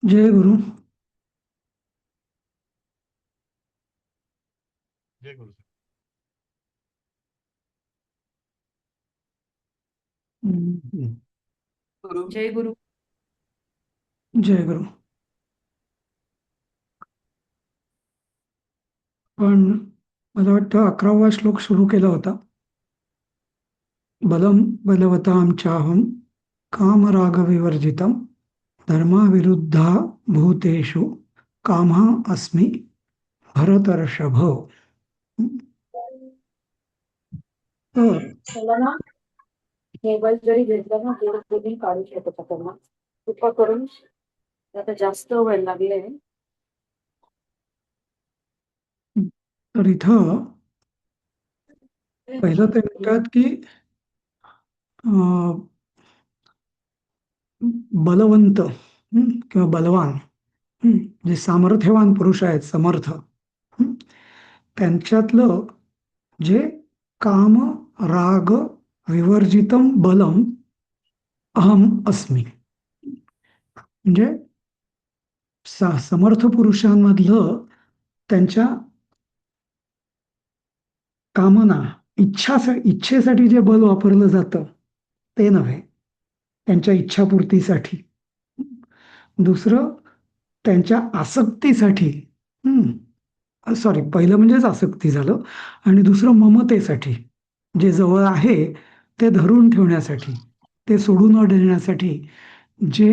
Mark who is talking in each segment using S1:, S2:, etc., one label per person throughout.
S1: जय गुरु.
S2: जय गुरु sir.
S1: हम्म.
S3: गुरु जय गुरु.
S1: जय गुरु. पण मला वाटतं 11वा श्लोक सुरू केला होता. बलम बलवताम चाहम कामराग विवर्जितम धर्माविरुद्धा भूतेषु कामः अस्मि भरतर्षभ. तर
S3: चला ना, मोबाईल जरी घेतला ना तरी काढू शकत आपण ना. कृपा करून आता जास्त व्हायला लागले.
S1: तर इथं पहिलं ते म्हणतात की अं, बलवंत किंवा बलवान जे सामर्थ्यवान पुरुष आहेत, समर्थ, त्यांच्यातलं जे काम राग विवर्जितम बलम अहम अस्मी. म्हणजे समर्थ पुरुषांमधलं त्यांच्या कामना, इच्छेसाठी जे बल वापरलं जातं ते नव्हे, त्यांच्या इच्छापूर्तीसाठी. दुसरं त्यांच्या आसक्तीसाठी. सॉरी, पहिलं म्हणजेच आसक्ती झालं. आणि दुसरं ममतेसाठी, जे जवळ आहे ते धरून ठेवण्यासाठी, ते सोडून न देण्यासाठी जे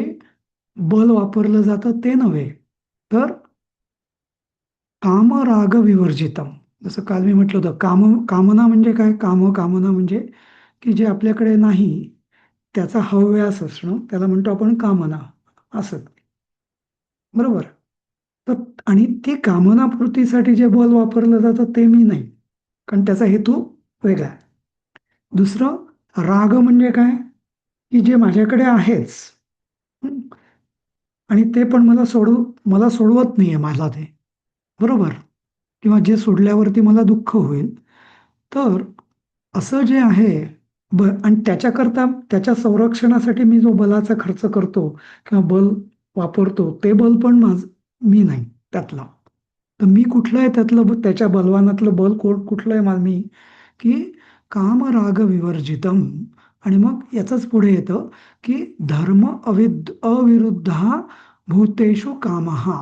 S1: बल वापरलं जातं ते नव्हे, तर कामराग विवर्जितम. जसं काल मी म्हटलं होतं, कामना म्हणजे काय? कामना म्हणजे की जे आपल्याकडे नाही त्याचा हव्यास असणं, त्याला म्हणतो आपण कामना, असं. बरोबर. तर आणि ती कामनापूर्तीसाठी जे बल वापरलं जातं ते मी नाही, कारण त्याचा हेतू वेगळा आहे. दुसरं, राग म्हणजे काय? की जे माझ्याकडे आहेच, हं, आणि ते पण मला सोडवत नाहीये मला ते. बरोबर. किंवा जे सोडल्यावरती मला दुःख होईल. तर असं जे आहे, आणि त्याच्याकरता, त्याच्या संरक्षणासाठी मी जो बलाचा खर्च करतो किंवा बल वापरतो, ते बल पण मी नाही त्यातला. तर मी कुठलं आहे त्यातलं, त्याच्या बलवानातलं बल कुठलं आहे मी? की काम राग विवर्जितम. आणि मग याचंच पुढे येतं की धर्म अविरुद्ध भूतेषु कामहा.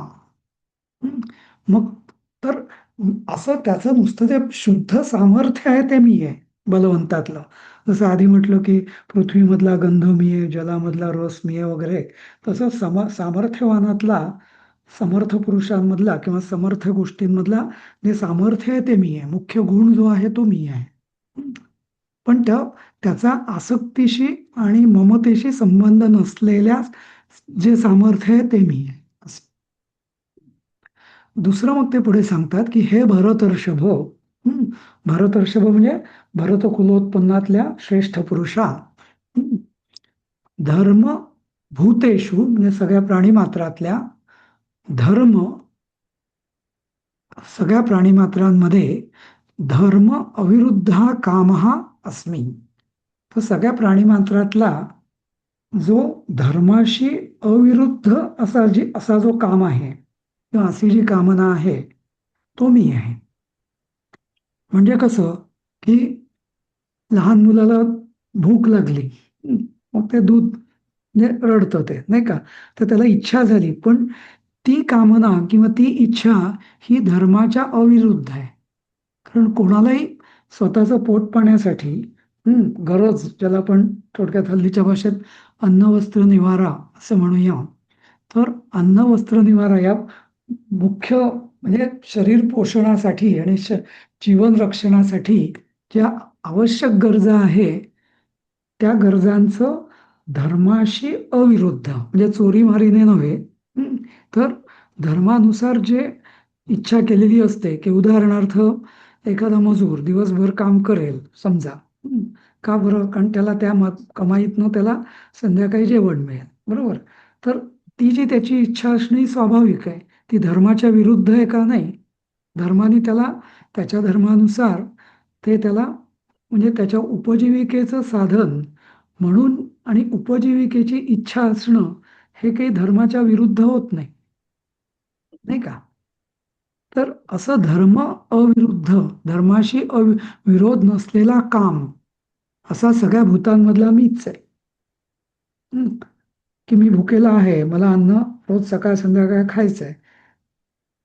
S1: मग तर असं त्याचं नुसतं जे शुद्ध सामर्थ्य आहे ते मी आहे बलवंतातलं. जसं आधी म्हटलं की पृथ्वीमधला गंध मी आहे, जलामधला रस मी आहे वगैरे. तसं सामर्थ्यवानातला, समर्थ पुरुषांमधला किंवा समर्थ गोष्टींमधला जे सामर्थ्य आहे ते मी आहे. मुख्य गुण जो आहे तो मी आहे. पण त्याचा आसक्तीशी आणि ममतेशी संबंध नसलेल्या जे सामर्थ्य आहे ते मी आहे. दुसरं मग ते पुढे सांगतात की हे भरतर्षभ. भरतर्षभ म्हणजे भरत कुलोत्पन्नातल्या श्रेष्ठ पुरुषा. धर्म भूतेषु म्हणजे सगळ्या प्राणीमात्रातल्या, धर्म सगळ्या प्राणीमात्रांमध्ये धर्म अविरुद्ध कामहा अस्मी. तर सगळ्या प्राणीमात्रातला जो धर्माशी अविरुद्ध असा जो काम आहे किंवा अशी जी कामना आहे तो मी आहे. म्हणजे कसं की लहान मुलाला भूक लागली, मग ते दूध म्हणजे रडतं ते, नाही का? तर त्याला इच्छा झाली, पण ती कामना किंवा ती इच्छा ही धर्माच्या अविरुद्ध आहे. कारण कोणालाही स्वतःचं पोट पाण्यासाठी गरज, ज्याला आपण थोडक्यात हल्लीच्या भाषेत अन्न वस्त्र निवारा असं म्हणूया, तर अन्न वस्त्र निवारा या मुख्य म्हणजे शरीर पोषणासाठी आणि जीवन रक्षणासाठी ज्या आवश्यक गरजा आहे त्या गरजांचं धर्माशी अविरुद्ध, म्हणजे चोरीमारीने नव्हे, तर धर्मानुसार जे इच्छा केलेली असते की उदाहरणार्थ एखादा मजूर दिवसभर काम करेल समजा, का बरं? कारण त्याला त्या कमाईतनं त्याला संध्याकाळी जेवण मिळेल. बरोबर. तर ती जी त्याची इच्छा असणं ही स्वाभाविक आहे. ती धर्माच्या विरुद्ध आहे का? नाही. धर्माने त्याला त्याच्या धर्मानुसार ते त्याला म्हणजे त्याच्या उपजीविकेचं साधन म्हणून आणि उपजीविकेची इच्छा असणं हे काही धर्माच्या विरुद्ध होत नाही, नाही का? तर असं धर्म अविरुद्ध, धर्माशी विरोध नसलेला काम असा सगळ्या भूतांमधला मीच आहे. हं. की मी भुकेला आहे, मला अन्न रोज सकाळ संध्याकाळ खायचं आहे,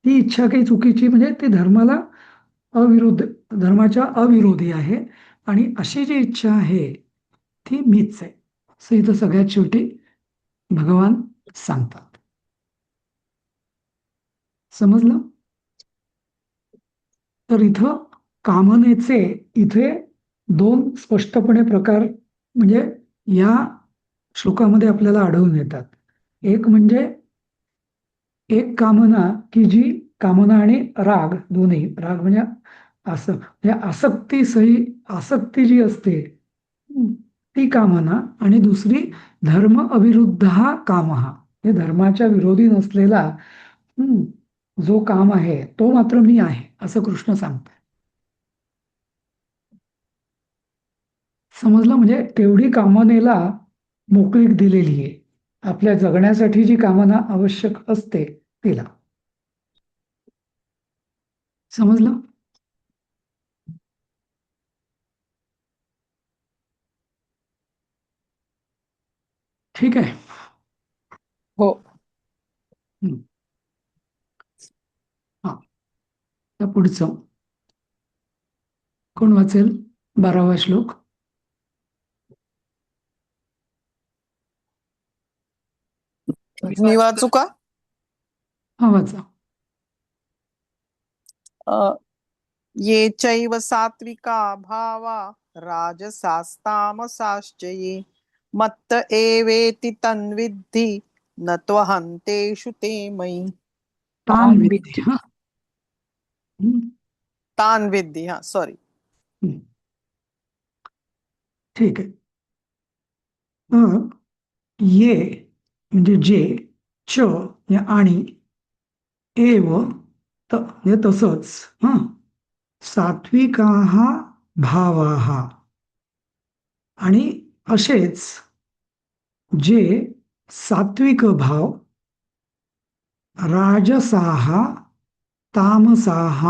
S1: ती इच्छा काही चुकीची, म्हणजे ती धर्माला अविरुद्ध, धर्माच्या अविरोधी आहे. आणि अशी जी इच्छा आहे ती मीच आहे, असं इथं सगळ्यात शेवटी भगवान सांगतात. समजलं? तर इथं कामनेचे इथे दोन स्पष्टपणे प्रकार म्हणजे या श्लोकामध्ये आपल्याला आढळून येतात. एक म्हणजे एक कामना की जी कामना आणि राग, दोन्ही राग म्हणजे म्हणजे आसक्ती सही, आसक्ती जी असते ती कामना. आणि दुसरी धर्म अविरुद्ध हा काम, हा हे धर्माच्या विरोधी नसलेला हं, जो काम आहे तो मात्र मी आहे, असं कृष्ण सांगतात. समजलं? म्हणजे तेवढी कामनेला मोकळीक दिलेली आहे, आपल्या जगण्यासाठी जी कामना आवश्यक असते तिला. समजलं? ठीक आहे.
S2: हो.
S1: हं. हा, तर पुढचं कोण वाचेल? 12वा श्लोक.
S2: मी वाचू का?
S1: हा, वाचा.
S2: अ, ये चैव सात्विका भावा राजसास्तामसाश्च ये मत्त एवेति तन्विद्धि न त्वहन्तेषु ते मयि.
S1: तान विद्य. हा. हं,
S2: तान विद्धि, हा सॉरी.
S1: हं. ठीक आहे. तर ये म्हणजे जे, च म्हणजे आणि, एव म्हणजे तसंच, हा, सात्विकाः भावाः आणि असेच जे सात्विक भाव, राजसाः तामसाः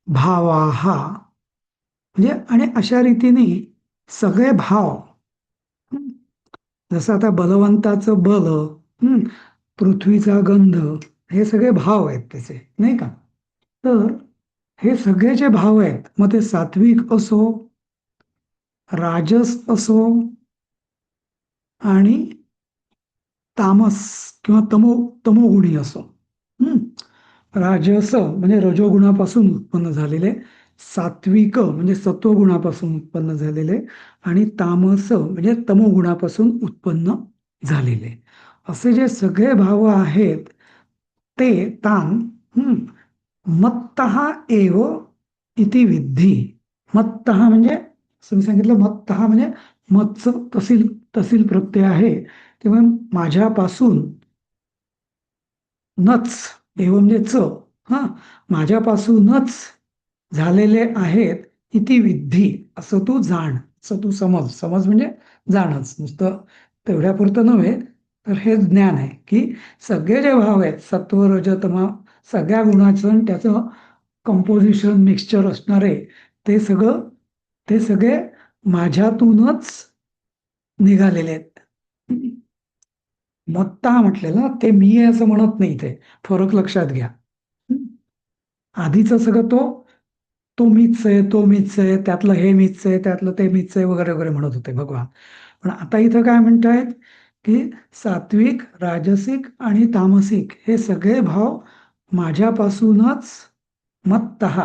S1: भावाः म्हणजे, आणि अशा रीतीने सगळे भाव, हं, जसं आता बलवंताचं बल, हं, पृथ्वीचा गंध, हे सगळे भाव आहेत त्याचे, नाही का? तर हे सगळे जे भाव आहेत, मग ते सात्विक असो, राजस असो आणि तामस किंवा तमोगुणी असो. हं? राजस म्हणजे रजोगुणापासून उत्पन्न झालेले, सात्विक म्हणजे सत्वगुणापासून उत्पन्न झालेले, आणि तामस म्हणजे तमोगुणापासून उत्पन्न झालेले, असे जे सगळे भाव आहेत ते तान मत्तः एव इति विद्धी. मत्तः म्हणजे तुम्ही सांगितलं, मत्तः म्हणजे मत्चं तसील तसील प्रत्यय आहे, तेव्हा माझ्यापासून, नच, एव म्हणजे च, हा, माझ्यापासूनच झालेले आहेत इति विद्धी, असं तू जाण, असं तू समज. समज म्हणजे जाणच, नुसतं तेवढ्यापुरतं नव्हे, तर हे ज्ञान आहे की सगळे जे भाव आहेत सत्व रज तम, सगळ्या गुणाचं आणि त्याचं कंपोजिशन मिक्सचर असणारे ते सगळं, ते सगळे माझ्यातूनच निघालेले आहेत. मत्ता म्हटलेलं ते मी आहे असं म्हणत नाही, ते फरक लक्षात घ्या. आधीचं सगळं तो मीच आहे, तो मीच आहे, त्यातलं हे मीच आहे, त्यातलं ते मीच आहे, वगैरे वगैरे म्हणत होते भगवान. पण आता इथं काय म्हणतायत की सात्विक, राजसिक आणि तामसिक हे सगळे भाव माझ्यापासूनच मत्तः,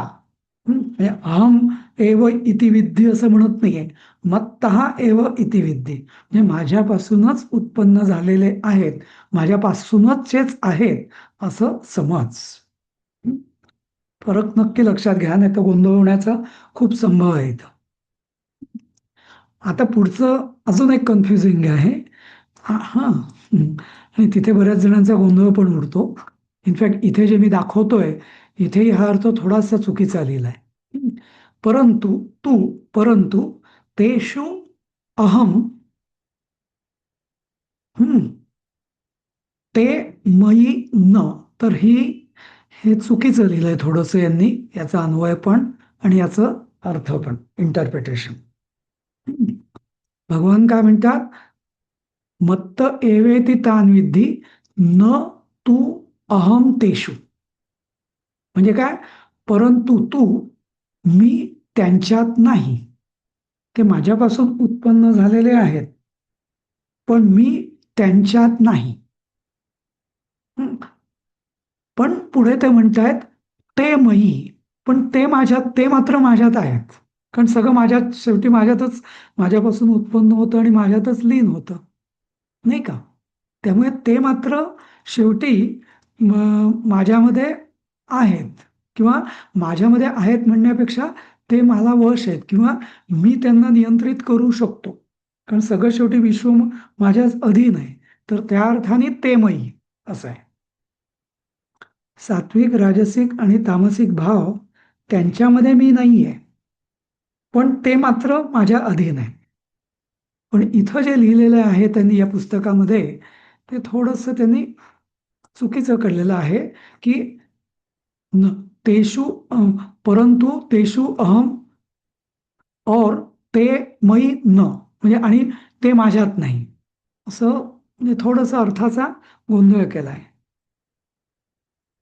S1: म्हणजे अहम एव इति विद्धी असं म्हणत नाहीये, मत्तः एव इति विद्धी, म्हणजे माझ्यापासूनच उत्पन्न झालेले आहेत, माझ्यापासूनचेच आहेत असं समज. फरक नक्की लक्षात घ्या, नाही तर गोंधळ होण्याचा खूप संभव आहे इथं. आता पुढचं अजून एक कन्फ्युजिंग आहे. हा, आणि तिथे बऱ्याच जणांचा गोंधळ पण उडतो. इनफॅक्ट इथे जे मी दाखवतोय इथेही हा अर्थ थोडासा चुकीचा लिहिलाय. परंतु परंतु तेषु अहम, ते मयी न, तर हे चुकीचं लिहिलंय थोडंसं यांनी, याचा अन्वय पण आणि याचं अर्थ पण, इंटरप्रिटेशन. भगवान काय म्हणतात? मत्त एवेति तान विद्धी न तू अहम तेषु. म्हणजे काय? परंतु तू, मी त्यांच्यात नाही. ते माझ्यापासून उत्पन्न झालेले आहेत, पण मी त्यांच्यात नाही. हं. पण पुढे ते म्हणतायत ते मयी, पण ते मात्र माझ्यात आहेत. कारण सगळं माझ्यात, शेवटी माझ्यातच, माझ्यापासून उत्पन्न होतं आणि माझ्यातच लीन होतं, नाही का? त्यामुळे ते मात्र शेवटी माझ्यामध्ये आहेत, किंवा माझ्यामध्ये आहेत म्हणण्यापेक्षा ते मला वश आहेत, किंवा मी त्यांना नियंत्रित करू शकतो. कारण सगळं शेवटी विश्व माझ्याच अधीन आहे. तर त्या अर्थाने ते मयी असं आहे. सात्विक, राजसिक आणि तामसिक भाव त्यांच्यामध्ये मी नाहीये, पण ते मात्र माझ्या अधीन आहे. पण इथं जे लिहिलेलं आहे त्यांनी या पुस्तकामध्ये, ते थोडंसं त्यांनी चुकीचं कळलेलं आहे, की न तेषु परंतु तेषु अहम और ते मयी न, म्हणजे आणि ते माझ्यात नाही, असं म्हणजे थोडंसं अर्थाचा गोंधळ केलाय.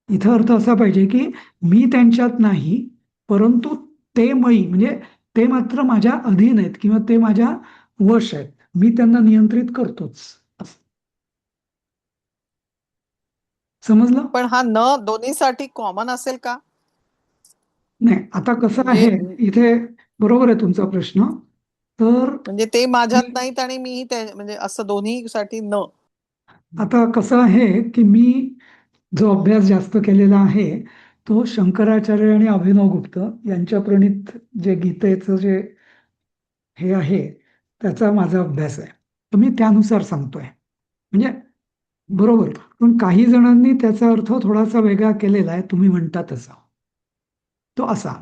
S1: इथं अर्थ असा पाहिजे की मी त्यांच्यात नाही, परंतु ते मयी, म्हणजे ते मात्र माझ्या अधीन आहेत किंवा ते माझ्या वश आहेत, मी त्यांना नियंत्रित करतोच. असं. समजलं?
S2: पण हा न दोन्हीसाठी कॉमन असेल का?
S1: नाही, आता कसं
S2: म्हणजे
S1: आहे इथे, बरोबर आहे तुमचा प्रश्न. तर
S2: म्हणजे ते माझ्यात नाहीत आणि मीही म्हणजे असं दोन्हीसाठी न.
S1: आता कसं आहे की मी जो अभ्यास जास्त केलेला आहे तो शंकराचार्य आणि अभिनवगुप्त यांच्या प्रणीत जे गीतेचं जे हे आहे त्याचा माझा अभ्यास आहे. तर मी त्यानुसार सांगतोय. म्हणजे बरोबर, पण काही जणांनी त्याचा अर्थ थोडासा वेगळा केलेला आहे, तुम्ही म्हणता तसा. तो असा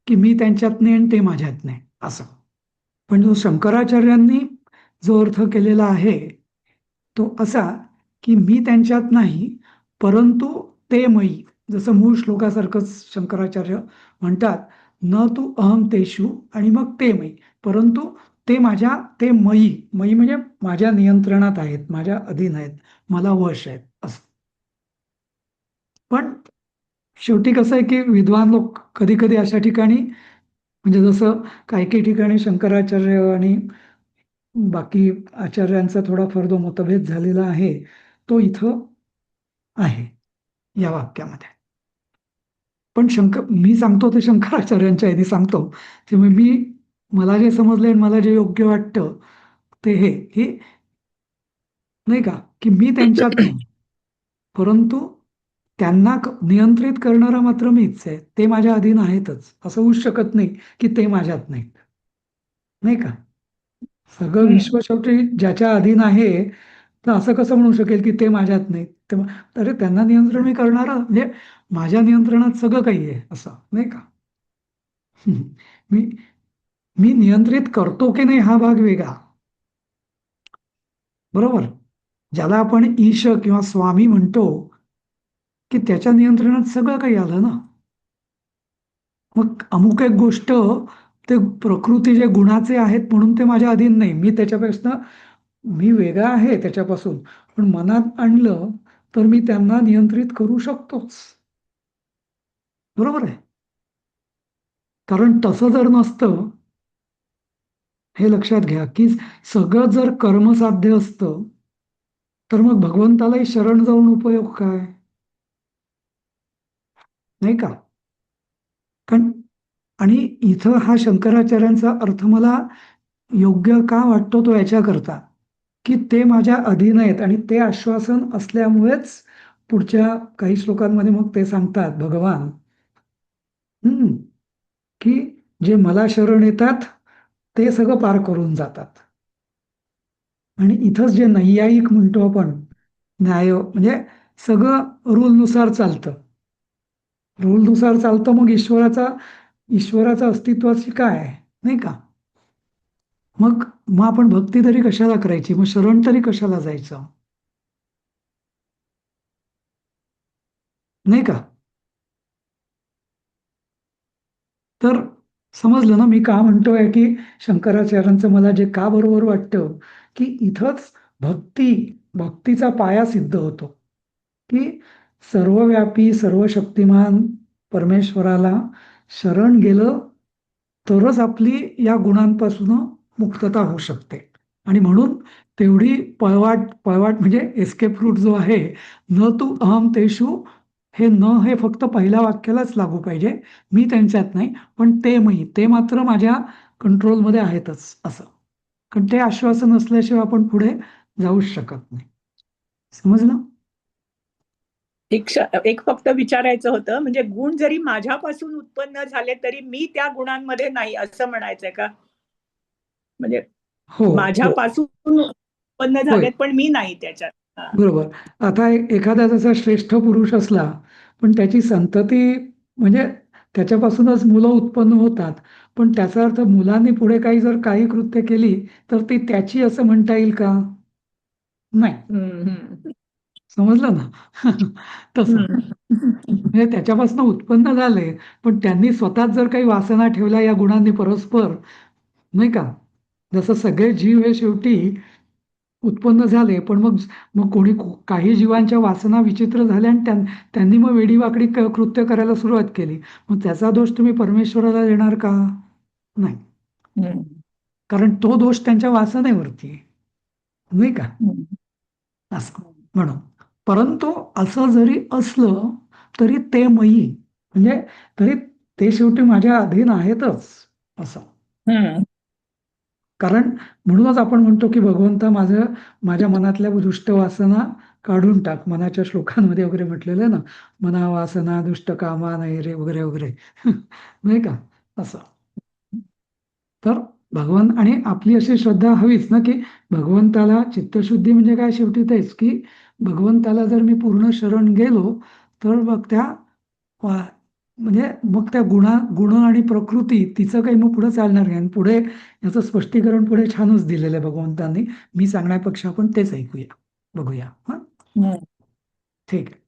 S1: की मी त्यांच्यात नाही आणि ते माझ्यात नाही असं. पण जो शंकराचार्यांनी जो अर्थ केलेला आहे तो असा की मी त्यांच्यात नाही, परंतु ते मयी. जसं मूळ श्लोकासारखंच शंकराचार्य म्हणतात, न तू अहम तेषु, आणि मग ते मयी, परंतु ते मयी, मयी म्हणजे माझ्या नियंत्रणात आहेत, माझ्या अधीन आहेत, मला वश आहेत असं. पण शेवटी कसं आहे की विद्वान लोक कधी कधी अशा ठिकाणी, म्हणजे जसं काही काही ठिकाणी शंकराचार्य आणि बाकी आचार्यांचा थोडाफार जो मतभेद झालेला आहे तो इथं आहे या वाक्यामध्ये. पण मी सांगतो ते शंकराचार्यांच्या याने सांगतो, त्यामुळे मला जे समजलंय, मला जे योग्य वाटतं ते हे की नाही का, की मी त्यांच्यात नाही, परंतु त्यांना नियंत्रित करणारा मात्र मीच आहे, ते माझ्या अधीन आहेतच. असं होऊच शकत नाही की ते माझ्यात नाहीत, नाही का? सगळं विश्व शेवटी ज्याच्या अधीन आहे, तर असं कसं म्हणू शकेल की ते माझ्यात नाहीत? अरे त्यांना नियंत्रण मी करणार, म्हणजे माझ्या नियंत्रणात सगळं काही आहे असं, नाही का? मी मी नियंत्रित करतो की नाही हा भाग वेगळा, बरोबर. ज्याला आपण ईश किंवा स्वामी म्हणतो की त्याच्या नियंत्रणात सगळं काही आलं ना. मग अमुक एक गोष्ट, ते प्रकृती जे गुणाचे आहेत म्हणून ते माझ्या अधीन नाही, मी वेगळा आहे त्याच्यापासून, पण मनात आणलं तर मी त्यांना नियंत्रित करू शकतोच, बरोबर आहे. कारण तसं जर नसतं, हे लक्षात घ्या की सगळं जर कर्मसाध्य असतं तर मग भगवंतालाही शरण जाऊन उपयोग काय, नाही का? कारण आणि इथं हा शंकराचार्यांचा अर्थ मला योग्य का वाटतो तो याच्याकरता की ते माझ्या अधीन आहेत, आणि ते आश्वासन असल्यामुळेच पुढच्या काही श्लोकांमध्ये मग ते सांगतात भगवान, की जे मला शरण येतात ते सगळं पार करून जातात. आणि इथंच जे नैयायिक म्हणतो आपण, म्हणजे सगळं रूलनुसार चालतं, रूलनुसार चालतं, मग ईश्वराचं अस्तित्वाची काय आहे, नाही का? मग आपण भक्ती तरी कशाला करायची, मग शरण तरी कशाला जायचं? नाही का? तर समजलं ना मी का म्हणतोय की शंकराचार्यांचं मला जे का बरोबर वाटतं की इथंच भक्ती भक्तीचा पाया सिद्ध होतो की सर्वव्यापी सर्वशक्तिमान परमेश्वराला शरण गेलं तरच आपली या गुणांपासून मुक्तता होऊ शकते. आणि म्हणून तेवढी पळवाट पळवाट म्हणजे एस्केप रूट जो आहे, न तू अहम तेषु, हे न हे फक्त पहिल्या वाक्यालाच लागू पाहिजे. मी त्यांच्यात नाही, पण ते मी, ते मात्र माझ्या कंट्रोलमध्ये आहेतच असं. कारण ते आश्वासन असल्याशिवाय आपण पुढे जाऊच शकत नाही. समजलं?
S4: एक फक्त विचारायचं होतं, म्हणजे गुण जरी माझ्यापासून उत्पन्न झाले तरी मी त्या गुणांमध्ये नाही, असं म्हणायचंय का? म्हणजे
S1: हो हो
S4: माझ्यापासून उत्पन्न
S1: होय,
S4: झालेत पण मी नाही त्याच्यात. हा.
S1: बरोबर. आता एखादा जसा श्रेष्ठ पुरुष असला पण त्याची संतती म्हणजे त्याच्यापासूनच मुलं उत्पन्न होतात, पण त्याचा अर्थ मुलांनी पुढे काही जर काही कृत्य केली तर ती त्याची असं म्हणता येईल का? नाही.
S4: हम्म.
S1: समजलं ना? तसं
S4: हम्म.
S1: म्हणजे त्याच्यापासून उत्पन्न झाले, पण त्यांनी स्वतःच जर काही वासना ठेवल्या या गुणांनी परस्पर, नाही का? जसं सगळे जीव हे शेवटी उत्पन्न झाले, पण मग मग कोणी काही जीवांच्या वासना विचित्र झाल्या आणि त्यांनी मग वेडीवाकडी कृत्य करायला सुरुवात केली. मग त्याचा दोष तुम्ही परमेश्वराला देणार का? नाही.
S4: हम्म.
S1: कारण तो दोष त्यांच्या वासनेवरती आहे. नाही का?
S4: हम्म.
S1: असं म्हणून. परंतु असं जरी असलं तरी ते मयी म्हणजे तरी ते शेवटी माझ्या अधीन आहेतच असं.
S4: हम्म.
S1: कारण म्हणूनच आपण म्हणतो की भगवंता माझ्या मनातल्या दुष्ट वासना काढून टाक. मनाच्या श्लोकांमध्ये वगैरे म्हटलेलं आहे ना, मना वासना दुष्ट कामा नाही रे वगैरे वगैरे. नाही का? असं. तर भगवान आणि आपली अशी श्रद्धा हवीच ना की भगवंताला चित्तशुद्धी म्हणजे काय शेवटी तेच की भगवंताला जर मी पूर्ण शरण गेलो तर मग त्या म्हणजे मग त्या गुण आणि प्रकृती तिचं काही मग पुढे चालणार नाही. आणि पुढे याचं स्पष्टीकरण पुढे छानच दिलेलं आहे भगवंतांनी. मी सांगण्यापेक्षा आपण तेच ऐकूया, बघूया. हा,
S4: हम्म.
S1: ठीक आहे.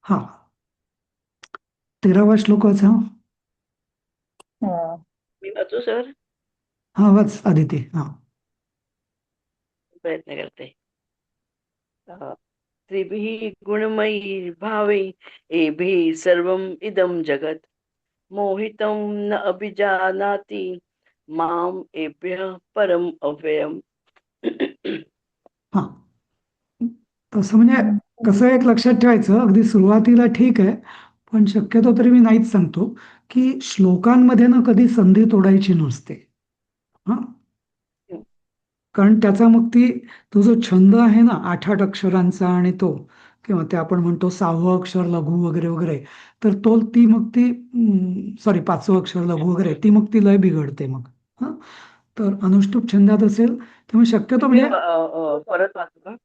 S1: हा, 13वा श्लोक वाचा.
S4: हा.
S5: मी वाचू सर?
S1: हा वाच आदिती. हा.
S5: प्रयत्न करते. त्रिभिः गुणमयीर्भावै एभिः सर्वम् इदं जगत् मोहितं न अभिजानाति माम एभ्यः परम अव्ययम्.
S1: हा, तसं म्हणजे कसं एक लक्षात ठेवायचं, अगदी सुरुवातीला ठीक आहे, पण शक्यतो तरी मी नाहीच सांगतो की श्लोकांमध्ये ना कधी संधी तोडायची नसते. हा, कारण त्याचा मग तो जो छंद आहे ना 8-8 अक्षरांचा आणि तो किंवा ते आपण म्हणतो 6वं अक्षर लघु वगैरे वगैरे, तर सॉरी 5वं अक्षर लघु वगैरे, ती मग ती लय बिघडते मग. हा, तर अनुष्टुप छंदात असेल त्यामुळे शक्यतो
S5: मी
S1: म्हणजे
S5: परत वाचू का?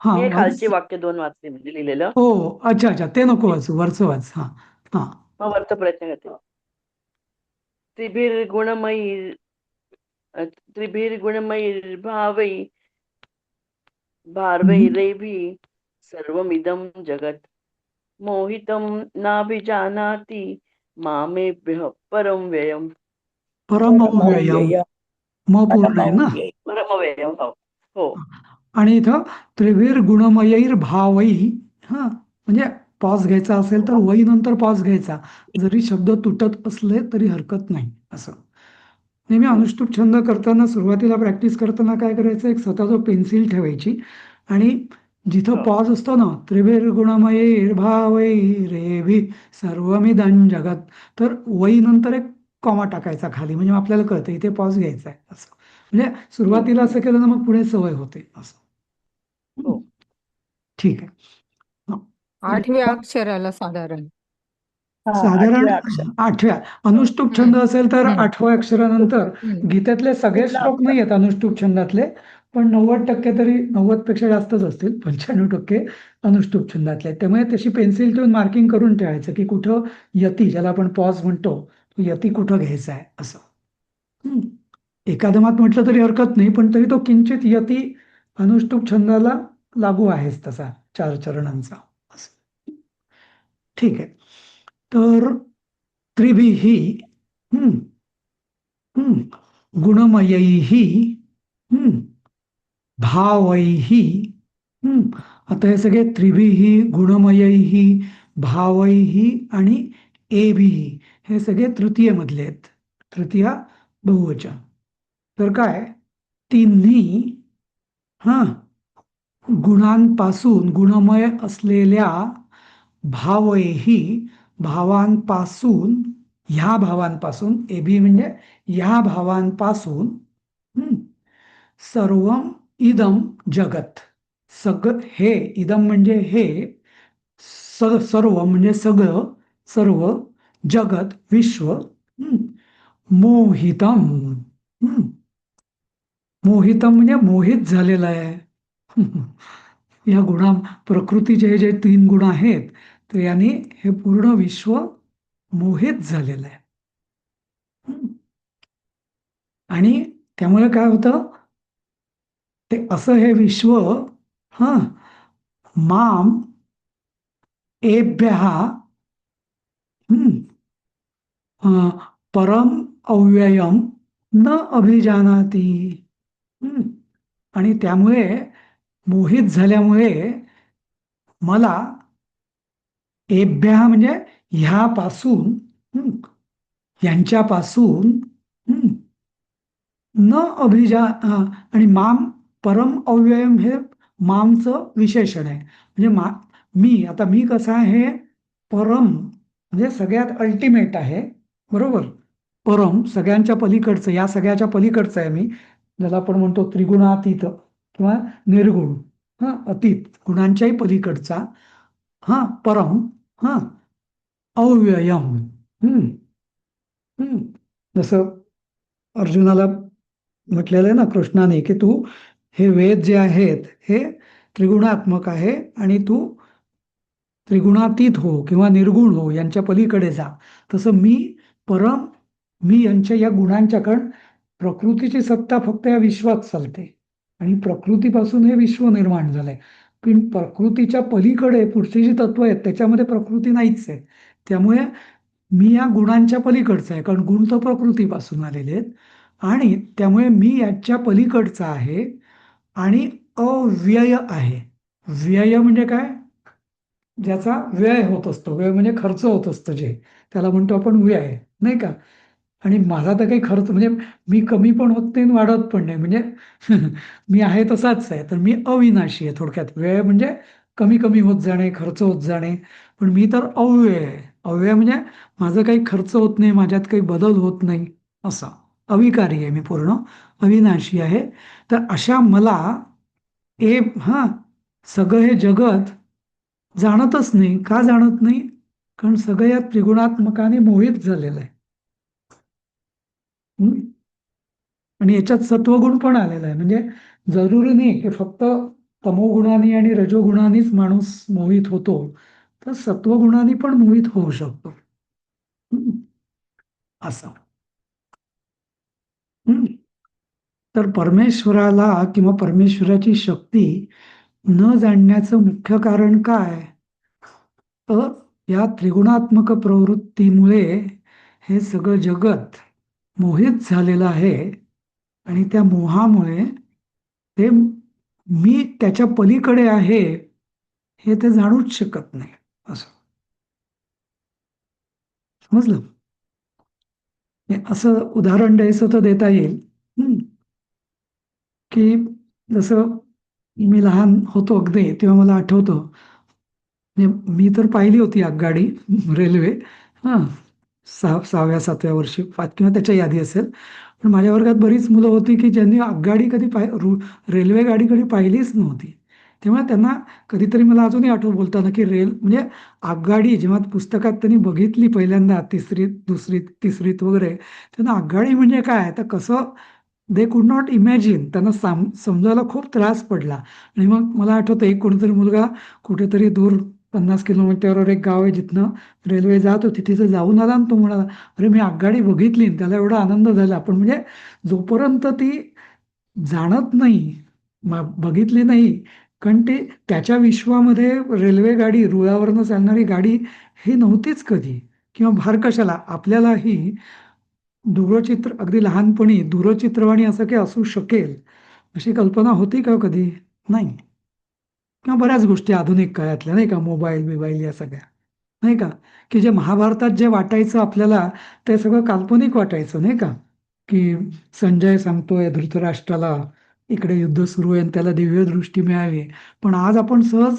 S1: हा
S5: मी हे
S1: वाच.
S5: खालची वाक्य 2 वाचले म्हणजे लिहिलेलं.
S1: हो, अच्छा अच्छा, ते नको वाचू, वरचं वाच. हा हा.
S5: मग वरचा प्रयत्न करते. त्रिभिर्गुणमयी त्रिभिर्गुणमयीर्भावै भारवैरेभिः सर्वमिदं जगत् मोहितं नाभिजानाति मामेभ्यः परम व्ययम्.
S1: परम अव्ययम.
S4: परमव्यय.
S1: म पूर्ण आहे ना.
S4: परमव्यय.
S5: परमव्ययम. हो.
S1: आणि इथं त्रिवीर गुणमयैर भावई. हा, म्हणजे पॉज घ्यायचा असेल तर वही नंतर पॉज घ्यायचा, जरी शब्द तुटत असले तरी हरकत नाही असं. नेहमी अनुष्टुप छंद करताना सुरुवातीला प्रॅक्टिस करताना काय करायचं, एक स्वतःजवळ पेन्सिल ठेवायची आणि जिथं
S5: हो.
S1: पॉज असतो ना, त्रिवीर गुणमयैर भावै रेभी सर्वमिदं जगत, तर वही नंतर एक कॉमा टाकायचा खाली, म्हणजे आपल्याला कळतं इथे पॉज घ्यायचा आहे असं. म्हणजे सुरुवातीला असं केलं ना मग पुढे सवय होते असं.
S5: हो.
S1: ठीक आहे. हं.
S6: 8व्या अक्षराला साधारण.
S4: हा,
S1: साधारण
S4: 8व्या अक्षर.
S1: 8व्या अनुष्टुप छंद असेल तर
S6: हम्म.
S1: 8व्या अक्षरानंतर. गीतेतले सगळे
S4: कुठला
S1: श्लोक नाही आहेत अनुष्टुप छंदातले, पण 90% तरी 90 पेक्षा जास्तच असतील, 95% अनुष्टुप छंदातले. त्यामुळे तशी पेन्सिल ठेवून मार्किंग करून ठेवायचं की कुठं यती, ज्याला आपण पॉज म्हणतो, तो यती कुठं घ्यायचा आहे असं. हं. एकादमात म्हटलं तरी हरकत नाही, पण तरी तो किंचित यती अनुष्टुप छंदाला लागू आहेच तसा 4 चरणांचा असं. ठीक आहे. तर त्रिभिः हम्म, गुणमयैः हम्म, भावैः आता हे सगळे त्रिभिः गुणमयैः भावैः आणि एभिः हे सगळे तृतीय मधले आहेत. तृतीया बहुवचन. तर काय तिन्ही हा गुणांपासून गुणमय असलेल्या भावैही भावांपासून ह्या भावांपासून एभी म्हणजे ह्या भावांपासून सर्वम इदम जगत हे इदम म्हणजे हे सर्व म्हणजे सगळं सर्व जगत विश्व मोहितम मोहितम म्हणजे मोहित झालेलं आहे. या प्रकृतीचे जे 3 गुण आहेत तर यांनी हे पूर्ण विश्व मोहित झालेलं आहे. आणि त्यामुळे काय होतं ते असं हे विश्व माम एभ्यः परम अव्ययम न अभिजानाती. आणि त्यामुळे मोहित झाल्यामुळे मला एभ्यः म्हणजे ह्यापासून यांच्यापासून न आणि माम परम अव्ययम हे मामचं विशेषण आहे. म्हणजे मी कसा आहे परम म्हणजे सगळ्यात अल्टिमेट आहे बरोबर. परम सगळ्यांच्या पलीकडचं या सगळ्याच्या पलीकडचं आहे मी, ज्याला आपण म्हणतो त्रिगुणातीत किंवा निर्गुण अतीत गुणांच्याही पलीकडचा परम अव्ययम. जसं अर्जुनाला म्हटलेलं आहे ना कृष्णाने की तू हे वेद जे आहेत हे त्रिगुणात्मक आहे आणि तू त्रिगुणातीत हो किंवा निर्गुण हो यांच्या पलीकडे जा. तसं मी यांच्या या गुणांच्या कारण प्रकृतीची सत्ता फक्त या विश्वात चालते आणि प्रकृतीपासून हे विश्व निर्माण झालंय. पण प्रकृतीच्या पलीकडे पुढची जी तत्व आहेत त्याच्यामध्ये प्रकृती नाहीच आहे. त्यामुळे मी या गुणांच्या पलीकडचा आहे कारण गुण तर प्रकृतीपासून आलेले आहेत आणि त्यामुळे मी याच्या पलीकडचा आहे आणि अव्यय आहे. व्यय म्हणजे काय ज्याचा व्यय होत असतो. व्यय म्हणजे खर्च होत असतं जे त्याला म्हणतो आपण व्यय नाही का. आणि माझा तर काही खर्च म्हणजे मी कमी पण होत नाही वाढत पण नाही म्हणजे मी आहे तसाच आहे. तर मी अविनाशी आहे थोडक्यात. व्यय म्हणजे कमी कमी होत जाणे खर्च होत जाणे. पण मी तर अव्यय आहे. अव्यय म्हणजे माझं काही खर्च होत नाही माझ्यात काही बदल होत नाही असं अविकारी आहे मी पूर्ण अविनाशी आहे. तर अशा मला सगळं हे जगत जाणतच नाही. का जाणत नाही कारण सगळं या त्रिगुणात्मकाने मोहित झालेलं आहे. आणि याच्यात सत्वगुण पण आलेला आहे. म्हणजे जरुरी नाही की फक्त तमोगुणाने आणि रजोगुणानेच माणूस मोहित होतो, तर सत्वगुणाने पण मोहित होऊ शकतो असं. तर परमेश्वराला किंवा परमेश्वराची शक्ती न जाणण्याचं मुख्य कारण काय तर या त्रिगुणात्मक प्रवृत्तीमुळे हे सगळं जगत मोहित झालेलं आहे आणि त्या मोहामुळे ते मी त्याच्या पलीकडे आहे हे ते जाणूच शकत नाही असं. समजलं. असं उदाहरण द्यायचं तर देता येईल की जसं मी लहान होतो अगदी तेव्हा मला आठवतं मी तर पाहिली होती आगगाडी रेल्वे 6व्या 7व्या वर्षी किंवा त्याच्या यादी असेल. पण माझ्या वर्गात बरीच मुलं होती की ज्यांनी आगगाडी कधी रेल्वे गाडी कधी पाहिलीच नव्हती. तेव्हा त्यांना कधीतरी मला अजूनही आठवत बोलताना की म्हणजे आगगाडी जेव्हा पुस्तकात त्यांनी बघितली पहिल्यांदा तिसरीत वगैरे त्यांना आगगाडी म्हणजे काय तर कसं दे कुड नॉट इमॅजिन. त्यांना समजायला खूप त्रास पडला. आणि मग मला आठवतं एक कोणीतरी मुलगा कुठेतरी दूर 50 किलोमीटरवर एक गाव आहे जिथनं रेल्वे जात होती तिथे जाऊन आला आणि तो म्हणाला अरे मी आगगाडी बघितली. त्याला एवढा आनंद झाला. पण म्हणजे जोपर्यंत ती जाणत नाही बघितली नाही कारण ते त्याच्या विश्वामध्ये रेल्वे गाडी, रुळावरनं चालणारी गाडी ही नव्हतीच कधी, किंवा फार कशाला. आपल्यालाही दूरचित्र अगदी लहानपणी दूरचित्रवाणी असं काही असू शकेल अशी कल्पना होती का कधी? नाही. किंवा बऱ्याच गोष्टी आधुनिक काळातल्या, नाही का, मोबाईल बिबाईल या सगळ्या, नाही का, की जे महाभारतात जे वाटायचं आपल्याला ते सगळं काल्पनिक वाटायचं, नाही का, की संजय सांगतोय धृतराष्ट्राला इकडे युद्ध सुरू आहे आणि त्याला दिव्य दृष्टी मिळावी. पण आज आपण सहज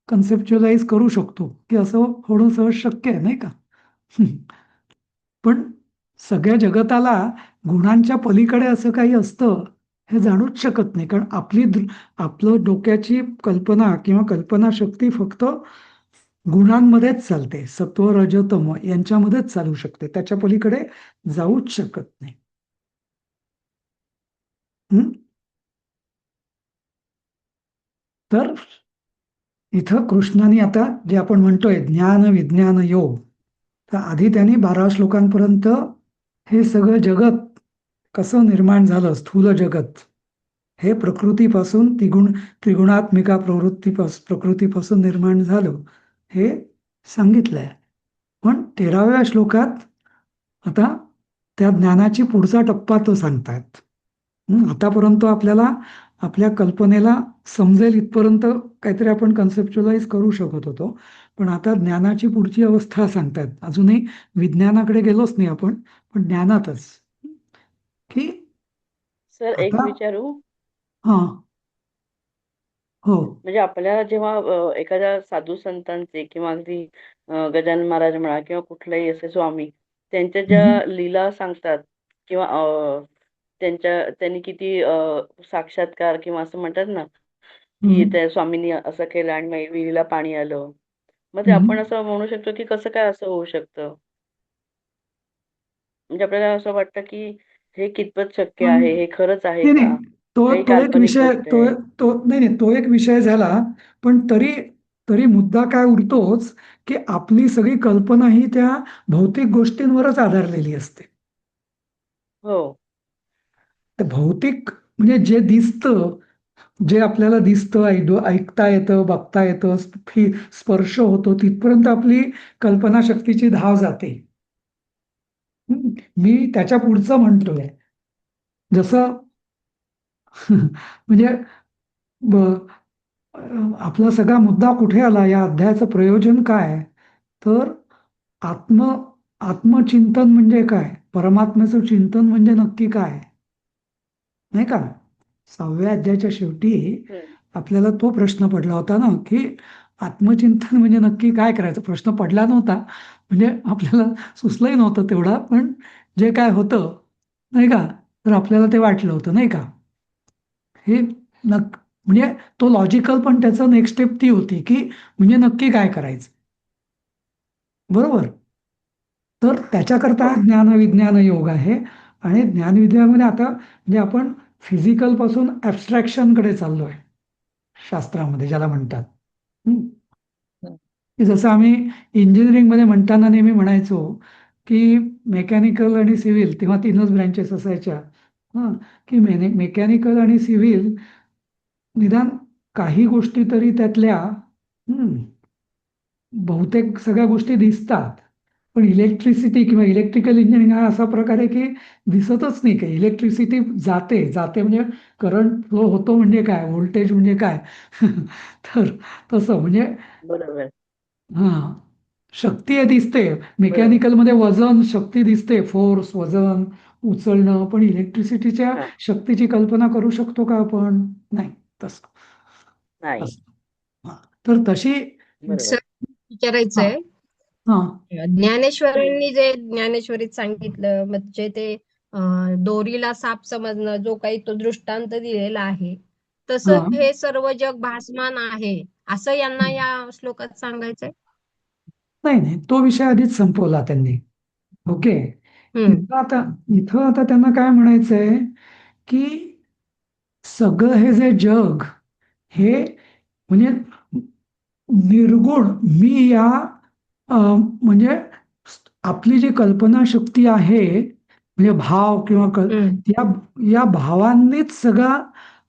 S1: कन्सेप्च्युअलाइज करू शकतो की असं होणं सहज शक्य आहे, नाही का. पण सगळ्या जगताला गुणांच्या पलीकडे असं काही असतं हे जाणूच शकत नाही, कारण आपलं डोक्याची कल्पना किंवा कल्पनाशक्ती फक्त गुणांमध्येच चालते. सत्व रज तम यांच्यामध्येच चालू शकते, त्याच्या पलीकडे जाऊच शकत नाही. हम्म? तर इथं कृष्णाने आता जे आपण म्हणतोय ज्ञान विज्ञान योग, तर आधी त्यांनी 12 श्लोकांपर्यंत हे सगळं जगत कसं निर्माण झालं, स्थूल जगत हे प्रकृतीपासून त्रिगुणात्मिका प्रकृतीपासून निर्माण झालं हे सांगितलंय. पण 13व्या श्लोकात आता त्या ज्ञानाची पुढचा टप्पा तो सांगतायत. आतापर्यंत आपल्याला आपल्या कल्पनेला समजेल इथपर्यंत काहीतरी आपण कन्सेप्च्युअलाइज करू शकत होतो, पण आता ज्ञानाची पुढची अवस्था सांगतायत. अजूनही विज्ञानाकडे गेलोच नाही आपण, पण ज्ञानातच, की
S5: सर एक
S1: आता
S5: विचारू,
S1: हा हो
S5: म्हणजे आपल्याला जेव्हा एखाद्या साधू संतांचे किंवा अगदी गजानन महाराज म्हणा किंवा कुठलेही असे स्वामी त्यांच्या
S1: हम्म,
S5: ज्या लीला सांगतात किंवा त्यांनी किती साक्षात्कार किंवा असं म्हणतात ना की
S1: हम्म,
S5: त्या स्वामींनी असं केलं आणि मग विहिरीला पाणी आलं, मग ते
S1: हम्म.
S5: आपण असं म्हणू शकतो की कसं काय असं होऊ शकतं? म्हणजे आपल्याला असं वाटतं की हे कितपत शक्य
S1: पण
S5: आहे, हे खरंच आहे
S1: नाही
S5: का,
S1: नाही, तो
S5: काही
S1: तो एक
S5: काल्पनिक
S1: विषय,
S5: गोष्ट
S1: तो
S5: आहे?
S1: तो नाही नाही, तो एक विषय झाला. पण तरी तरी मुद्दा काय उरतोच, की आपली सगळी कल्पना ही त्या भौतिक गोष्टींवरच आधारलेली असते.
S5: हो
S1: तर भौतिक म्हणजे जे दिसतं, जे आपल्याला दिसतं, ऐकता येतं, बघता येतं, स्पर्श होतो, तिथपर्यंत आपली कल्पनाशक्तीची धाव जाते. मी त्याच्या पुढचं म्हणतोय, जसं म्हणजे आपला सगळा मुद्दा कुठे आला, या अध्यायाचं प्रयोजन काय, तर आत्म आत्मचिंतन म्हणजे काय, परमात्म्याचं चिंतन म्हणजे नक्की काय, नाही का. 6व्या अध्यायाच्या शेवटी
S5: हम्म.
S1: आपल्याला तो प्रश्न पडला होता ना, की आत्मचिंतन म्हणजे नक्की काय करायचं. प्रश्न पडला नव्हता, म्हणजे आपल्याला सुचलंही नव्हतं तेवढा, पण जे काय होतं, नाही का, तर आपल्याला ते वाटलं होतं, नाही का. हे म्हणजे तो लॉजिकल, पण त्याचं नेक्स्ट स्टेप ती होती, की म्हणजे नक्की काय करायचं, बरोबर. तर त्याच्याकरता
S5: हो
S1: ज्ञान विज्ञान योग आहे. आणि ज्ञानविज्ञानामध्ये आता म्हणजे आपण फिजिकल पासून ऍबस्ट्रॅक्शन कडे चाललोय शास्त्रामध्ये, ज्याला म्हणतात. हं. की जसं आम्ही इंजिनिअरिंगमध्ये म्हणताना नेहमी म्हणायचो की मेकॅनिकल आणि सिव्हिल, तेव्हा 3च ब्रँचेस असायच्या. हां, की मेकॅनिकल आणि सिव्हिल निदान काही गोष्टी तरी त्यातल्या बहुतेक सगळ्या गोष्टी दिसतात. पण इलेक्ट्रिसिटी किंवा इलेक्ट्रिकल इंजिनिअरिंग हा असा प्रकार आहे की दिसतच नाही काही. इलेक्ट्रिसिटी जाते जाते म्हणजे करंट फ्लो होतो म्हणजे काय, व्होल्टेज म्हणजे काय. तर तसं म्हणजे
S5: बरोबर
S1: हा शक्ती आहे दिसते.
S5: बरोबर
S1: मेकॅनिकलमध्ये वजन शक्ती दिसते, फोर्स वजन उचलणं. पण इलेक्ट्रिसिटीच्या
S5: हा
S1: शक्तीची कल्पना करू शकतो का आपण? नाही. तसं
S5: नाही
S1: तसं हा. तर तशी
S5: बरोबर
S6: सर
S1: हा
S6: विचारायचंय,
S1: हा
S6: ज्ञानेश्वरांनी जे ज्ञानेश्वरीत सांगितलं म्हणजे ते दोरीला साप समजणं, जो काही तो दृष्टांत दिलेला आहे, तसं
S1: हा
S6: हे सर्व जग भासमान आहे असं यांना या श्लोकात सांगायचंय.
S1: नाही नाही, तो विषय आधीच संपवला त्यांनी. ओके.
S6: हम्म
S1: इथं आता त्यांना काय म्हणायचंय, की सगळं हे जे जग हे म्हणजे निर्गुण मी या म्हणजे आपली जी कल्पनाशक्ती आहे, म्हणजे भाव किंवा
S6: हम्म
S1: या या भावांनीच सगळा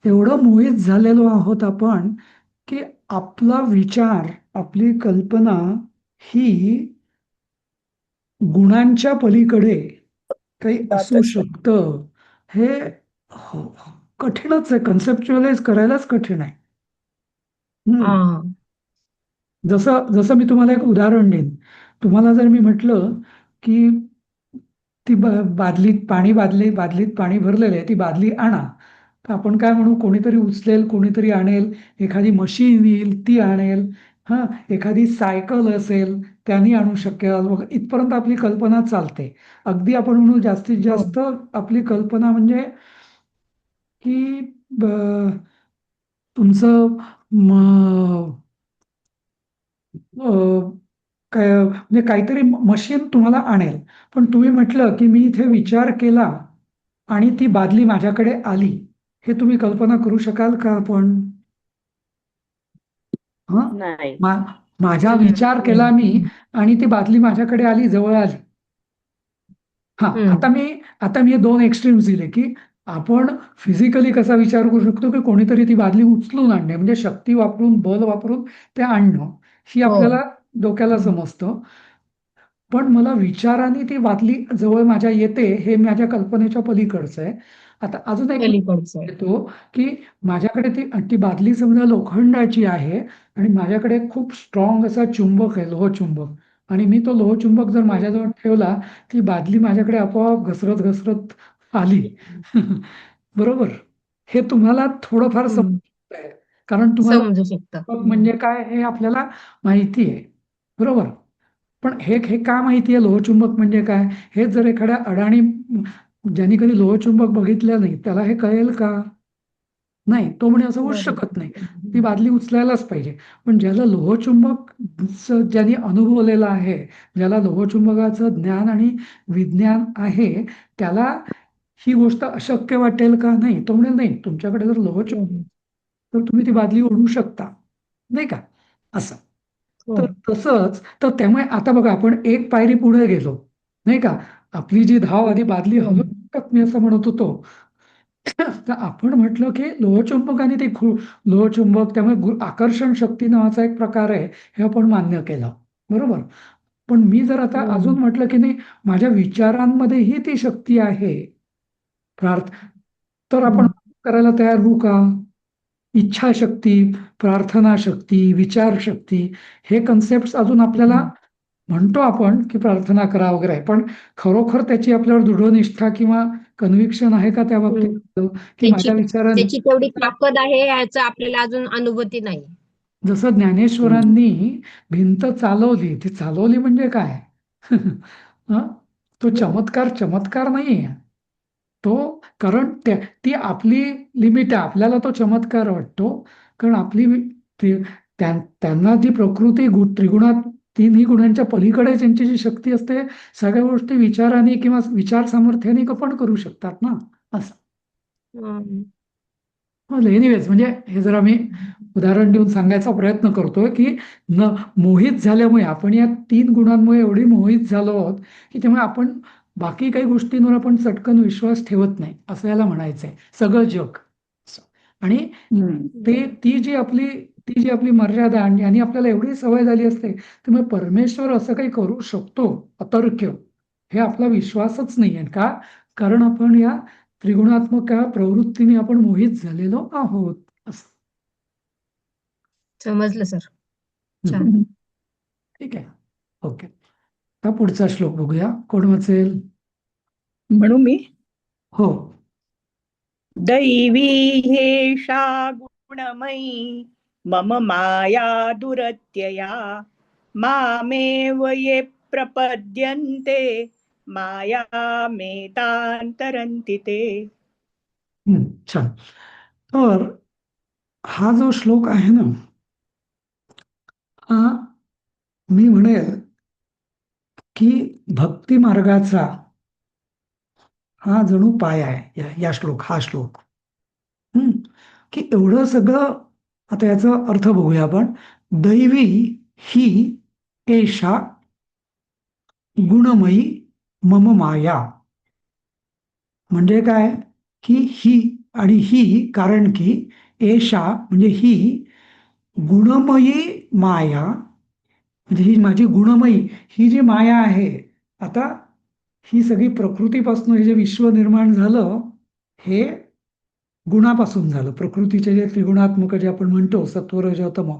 S1: एवढं मोहित झालेलो आहोत आपण, की आपला विचार, आपली कल्पना ही गुणांच्या पलीकडे काही असू
S4: जातच नाही.
S1: शकतं. हे कठीणच आहे, कन्सेप्च्युअलाइज करायलाच कठीण आहे. हम्म.
S6: हा
S1: जसं जसं मी तुम्हाला एक उदाहरण देईन. तुम्हाला जर मी म्हटलं की ती बादलीत बादलीत पाणी भरलेलं आहे, ती बादली आणा, तर आपण काय म्हणू? कोणीतरी उचलेल, कोणीतरी आणेल, एखादी मशीन येईल ती आणेल, हा, एखादी सायकल असेल त्यांनी आणू शकेल वगैरे, इथपर्यंत आपली कल्पना चालते. अगदी आपण म्हणू जास्तीत
S6: हो
S1: जास्त आपली कल्पना म्हणजे की तुमचं अ, काय म्हणजे काहीतरी मशीन तुम्हाला आणेल. पण तुम्ही म्हटलं की मी इथे विचार केला आणि ती बादली माझ्याकडे आली. हे तुम्ही कल्पना करू शकाल का आपण? हं?
S5: नाही.
S1: मा माझा
S6: हम्म
S1: विचार केला मी आणि ती बादली माझ्याकडे आली, जवळ आली. हा,
S6: हम्म
S1: आता मी हे दोन एक्स्ट्रीम्स दिले की आपण फिजिकली कसा विचार करू शकतो की कोणीतरी ती बादली उचलून आणणे, म्हणजे शक्ती वापरून, बल वापरून ते आणणं, ही
S6: हो
S1: आपल्याला डोक्याला समजतं. पण मला विचाराने ती बादली जवळ माझ्या येते, हे माझ्या कल्पनेच्या पलीकडचं आहे. आता अजून एक
S6: पलीकडचं आहे.
S1: येतो की माझ्याकडे ती ती बादली समजा लोखंडाची आहे आणि माझ्याकडे खूप स्ट्रॉंग असा चुंबक आहे, लोहचुंबक, आणि मी तो लोहचुंबक जर माझ्याजवळ ठेवला, ती बादली माझ्याकडे आपोआप घसरत घसरत आली. बरोबर. हे तुम्हाला थोडंफार
S6: हम्म
S1: समजत आहे, कारण तुम्हाला
S6: समजू शकतं.
S1: चुंबक म्हणजे काय हे आपल्याला माहिती आहे. बरोबर. पण हे का माहिती आहे लोहचुंबक म्हणजे काय? हे जर एखाद्या अडाणी ज्यांनी कधी लोहचुंबक बघितलं नाही त्याला हे कळेल का? नाही. तो म्हणे असं होऊच
S6: बरोबर.
S1: शकत नाही. ती बादली उचलायलाच पाहिजे. पण ज्याला लोहचुंबक ज्यांनी अनुभवलेलं आहे, ज्याला लोहचुंबकाचं ज्ञान आणि विज्ञान आहे, त्याला ही गोष्ट अशक्य वाटेल का? नाही. तो म्हणे नाही, तुमच्याकडे जर लोहचुंबक
S6: हम्म.
S1: तर तुम्ही ती बादली ओढू शकता. नाही का? असं.
S6: हो
S1: तर तसंच, तर त्यामुळे आता बघा आपण एक पायरी पुढे गेलो. नाही का? आपली जी धाव आधी बादली
S6: हो
S1: हलवू शकत मी असं म्हणत होतो. तर आपण म्हटलं की लोहचुंबकाने ते लोहचुंबक, त्यामुळे आकर्षण शक्ती नावाचा एक प्रकार आहे, हे आपण मान्य केलं. बरोबर. पण मी जर आता
S6: हम्म
S1: अजून म्हटलं की नाही, माझ्या विचारांमध्येही ती शक्ती आहे, प्रार्थ तर आपण
S6: हम्म
S1: करायला तयार होऊ का? इच्छाशक्ती, प्रार्थना शक्ती, विचारशक्ती, हे कन्सेप्ट अजून आपल्याला
S6: हम्म.
S1: म्हणतो आपण की प्रार्थना करा वगैरे आहे, पण खरोखर त्याची आपल्यावर दृढनिष्ठा किंवा कन्व्हिक्शन आहे का त्या
S6: हम्म.
S1: बाबतीत की
S6: त्याची
S1: माझ्या विचारांनी?
S6: त्याची तेवढी ताकद आहे याचं आपल्याला अजून अनुभूती नाही.
S1: जसं ज्ञानेश्वरांनी भिंत चालवली, ती चालवली म्हणजे काय? हं? तो चमत्कार चमत्कार नाहीये. तो, कारण ती आपली लिमिट आहे. आपल्याला तो चमत्कार वाटतो, कारण आपली त्यांना ती प्रकृती त्रिगुणात, तिन्ही गुणांच्या पलीकडे त्यांची जी शक्ती असते, सगळ्या गोष्टी विचाराने किंवा विचार सामर्थ्याने पण करू शकतात ना, असं.
S6: हम्म.
S1: एनिवेज, म्हणजे हे जर आम्ही उदाहरण देऊन सांगायचा प्रयत्न करतोय की मोहित झाल्यामुळे, आपण या 3 गुणांमुळे एवढी मोहित झालो आहोत की त्यामुळे आपण बाकी काही गोष्टींवर आपण चटकन विश्वास ठेवत नाही, असं याला म्हणायचंय, सगळं जग. आणि ती जी आपली मर्यादा, आणि आपल्याला एवढी सवय झाली असते, त्यामुळे परमेश्वर असं काही करू शकतो अतर्क्य, हे आपला विश्वासच नाही आहे. का? कारण आपण या त्रिगुणात्मक प्रवृत्तीने आपण मोहित झालेलो आहोत, असं.
S6: समजलं सर. छान.
S1: हम्म. ठीक आहे. ओके. आता पुढचा श्लोक बघूया, कोण वाचेल?
S4: म्हणू मी?
S1: हो.
S4: दैवी ह्येषा गुणमयी मम माया दुरत्यया मामेव ये प्रपद्यन्ते मायामेतां तरन्ति ते.
S1: छान. तर हा जो श्लोक आहे ना, हा मी म्हणेल की भक्ती मार्गाचा हा जणू पाय आहे, हा श्लोक. हम्म. की एवढं सगळं, आता याचा अर्थ बघूया आपण. दैवी ही एषा गुणमयी मम माया, म्हणजे काय? की ही आणि ही, कारण की एषा म्हणजे ही गुणमयी माया, म्हणजे ही माझी गुणमयी ही जी माया आहे, आता ही सगळी प्रकृतीपासून हे जे विश्व निर्माण झालं हे गुणापासून झालं. प्रकृतीचे जे त्रिगुणात्मक जे आपण म्हणतो सत्व रज तम,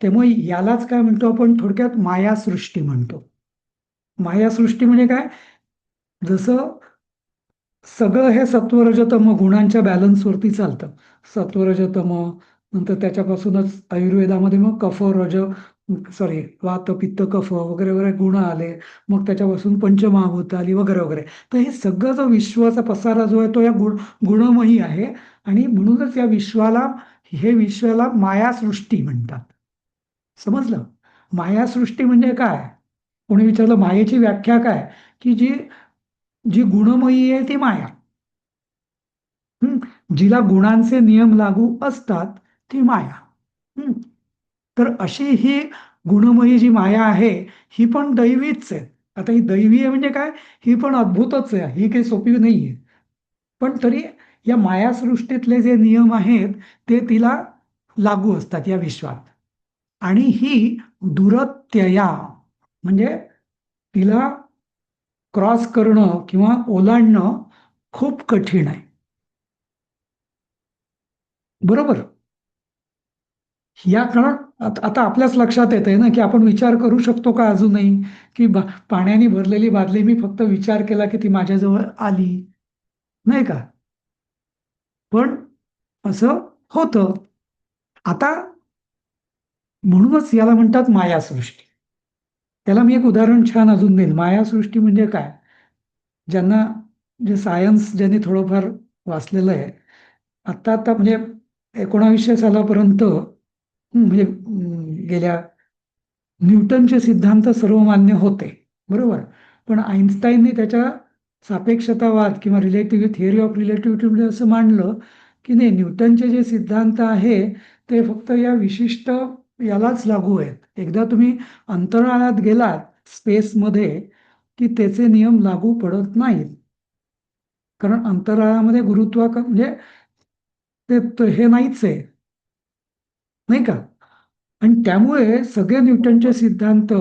S1: त्यामुळे यालाच काय म्हणतो आपण थोडक्यात मायासृष्टी म्हणतो. मायासृष्टी म्हणजे काय, जसं सगळं हे सत्वरजतम गुणांच्या बॅलन्सवरती चालतं. सत्वरजतम नंतर त्याच्यापासूनच आयुर्वेदामध्ये मग कफ रज वात पित्त कफ वगैरे वगैरे गुण आले, मग त्याच्यापासून पंचमहाभूत आली वगैरे वगैरे. तर हे सगळं जो विश्वाचा पसारा जो आहे तो या गुणमयी आहे, आणि म्हणूनच या विश्वाला मायासृष्टी म्हणतात. समजलं? मायासृष्टी म्हणजे काय? कोणी विचारलं मायेची व्याख्या काय, की जी जी गुणमयी आहे ती माया. जिला गुणांचे नियम लागू असतात ती माया. तर अशी ही गुणमयी जी माया आहे ही पण दैवीच आहे. आता ही दैवी आहे म्हणजे काय, ही पण अद्भुतच आहे, ही काही सोपी नाही आहे. पण तरी या मायासृष्टीतले जे नियम आहेत ते तिला लागू असतात या विश्वात. आणि ही दुरत्यया म्हणजे तिला क्रॉस करणं किंवा ओलांडणं खूप कठीण आहे. बरोबर? या कारण आता आपल्याच लक्षात येत आहे ना, की आपण विचार करू शकतो का अजूनही, की पाण्याने भरलेली बादली मी फक्त विचार केला की ती माझ्याजवळ आली, नाही का? पण असं होतं. आता म्हणूनच याला म्हणतात मायासृष्टी. त्याला मी एक उदाहरण छान अजून देईल. मायासृष्टी म्हणजे काय, ज्यांना जे सायन्स ज्यांनी थोडंफार वाचलेलं आहे, आता म्हणजे 1900 सालापर्यंत म्हणजे गेल्या न्यूटनचे सिद्धांत सर्वमान्य होते, बरोबर. पण आईन्स्टाईनने त्याच्या सापेक्षतावाद किंवा थिअरी ऑफ रिलेटिव्हिटीमध्ये असं मांडलं की नाही, न्यूटनचे जे सिद्धांत आहे ते फक्त या विशिष्ट यालाच लागू आहेत. एकदा तुम्ही अंतराळात गेलात स्पेसमध्ये की त्याचे नियम लागू पडत नाहीत, कारण अंतराळामध्ये म्हणजे ते हे नाहीच आहे, नाही का? आणि त्यामुळे सगळे न्यूटनचे सिद्धांत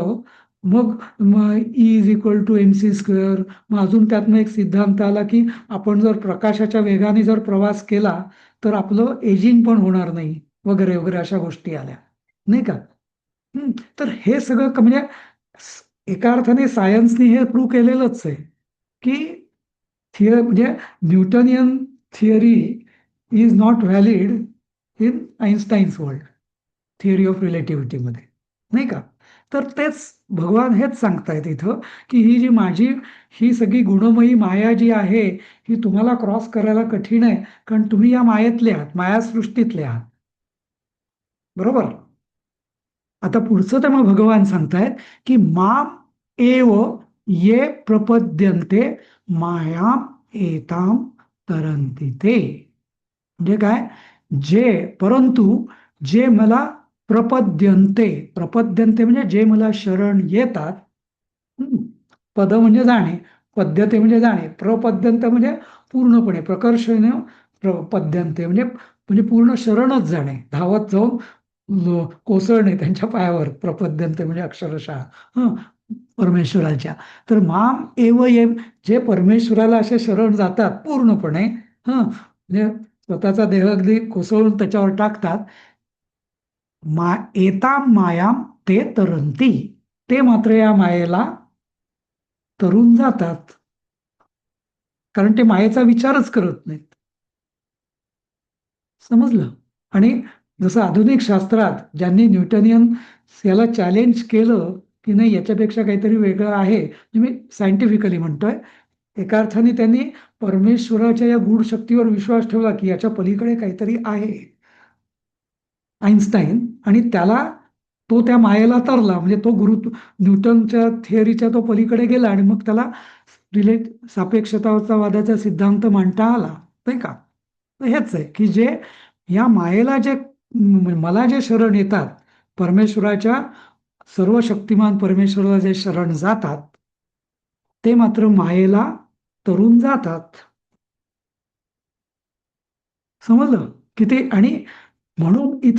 S1: मग E=mc², मग अजून त्यातनं एक सिद्धांत आला की आपण जर प्रकाशाच्या वेगाने जर प्रवास केला तर आपलं एजिंग पण होणार नाही वगैरे वगैरे अशा गोष्टी आल्या, नाही का? तर हे सगळं म्हणजे एका अर्थाने सायन्सने हे प्रूव्ह केलेलंच आहे की म्हणजे Newtonian theory is not valid in Einstein's world, theory of रिलेटिव्हिटीमध्ये, नाही का? तर तेच भगवान हेच सांगतायत इथं की ही सगळी गुणमयी माया जी आहे ही तुम्हाला क्रॉस करायला कठीण आहे, कारण तुम्ही या मायेतले आहात, मायासृष्टीतले आहात. बरोबर? आता पुढचं तेव्हा भगवान सांगतायत की माम एव ये प्रपद्यन्ते मायाम एताम तरंती ते. म्हणजे काय, परंतु जे मला प्रपद्यन्ते म्हणजे जे मला शरण येतात. पद म्हणजे जाणे, पद्यते म्हणजे जाणे, प्रपद्यंत म्हणजे पूर्णपणे प्रकर्षणे पद्यन्ते म्हणजे पूर्ण शरणच जाणे, धावत जाऊन कोसळणे त्यांच्या पायावर, प्रपद्यन्ते म्हणजे अक्षरशः परमेश्वराच्या. तर माम एव ये, जे परमेश्वराला असे शरण जातात पूर्णपणे, म्हणजे स्वतःचा देह अगदी कोसळून त्याच्यावर टाकतात, एताम मायाम ते तरंती, ते मात्र या मायेला तरून जातात, कारण ते मायेचा विचारच करत नाहीत. समजलं? आणि जसं आधुनिक शास्त्रात ज्यांनी न्यूटनियन याला चॅलेंज केलं की नाही याच्यापेक्षा काहीतरी वेगळं आहे, मी सायंटिफिकली म्हणतोय, एका अर्थाने त्यांनी परमेश्वराच्या या गूढ शक्तीवर विश्वास ठेवला की याच्या पलीकडे काहीतरी आहे, आईन्स्टाईन, आणि तो त्या मायेला तरला, म्हणजे तो न्यूटनच्या थिअरीच्या तो पलीकडे गेला आणि मग त्याला सापेक्षतावादाचा वादाचा सिद्धांत मांडता आला, नाही का? हेच आहे की जे या मायेला मला जे शरण येतात, परमेश्वराच्या सर्व शक्तिमान परमेश्वराला जे शरण जातात ते मात्र मायेला तरून जातात. समजलं? की ते, आणि म्हणून इथं